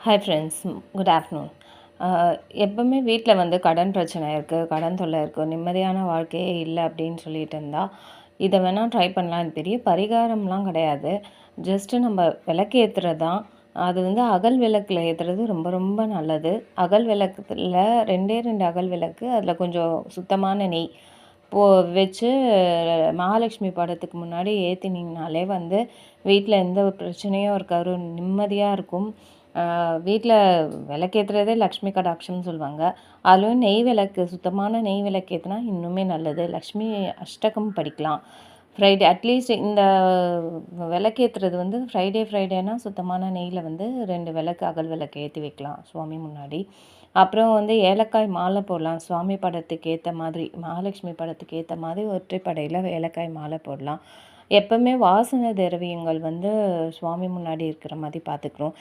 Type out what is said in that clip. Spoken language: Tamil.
Hi friends, good afternoon. எப்பவுமே வீட்டில் வந்து கடன் பிரச்சனை இருக்குது, கடன் தொல்லை இருக்குது, நிம்மதியான வாழ்க்கையே இல்லை அப்படின்னு சொல்லிட்டு இருந்தால் இதை வேணால் ட்ரை பண்ணலாம். இது பெரிய பரிகாரம்லாம் கிடையாது. ஜஸ்ட்டு நம்ம விளக்கு ஏற்றுறது தான். அது வந்து அகல் விளக்கில் ஏற்றுறது ரொம்ப ரொம்ப நல்லது. அகல் விளக்குல ரெண்டே ரெண்டு அகல் விளக்கு, அதில் கொஞ்சம் சுத்தமான நெய் வச்சு மகாலட்சுமி படத்துக்கு முன்னாடி ஏற்றினீங்கனாலே வந்து வீட்டில் எந்த ஒரு பிரச்சனையும் இருக்காது, நிம்மதியாக இருக்கும். வீட்டில் விளக்கேற்றுறதே லக்ஷ்மி கடாட்சம்னு சொல்லுவாங்க. அதுலேயும் நெய் விளக்கு, சுத்தமான நெய் விளக்கு ஏற்றினா இன்னுமே நல்லது. லக்ஷ்மி அஷ்டகம் படிக்கலாம். ஃப்ரைடே அட்லீஸ்ட் இந்த விளக்கேற்றுறது வந்து ஃப்ரைடேனா சுத்தமான நெய்யில் வந்து 2 விளக்கு அகல் விளக்கு ஏற்றி வைக்கலாம் சுவாமி முன்னாடி. அப்புறம் வந்து ஏலக்காய் மாலை போடலாம். சுவாமி படத்துக்கு ஏற்ற மாதிரி, மகாலட்சுமி படத்துக்கு ஏற்ற மாதிரி ஒற்றைப்படையில் ஏலக்காய் மாலை போடலாம். எப்பவுமே வாசனை திரவியங்கள் வந்து சுவாமி முன்னாடி இருக்கிற மாதிரி பார்த்துக்கணும்.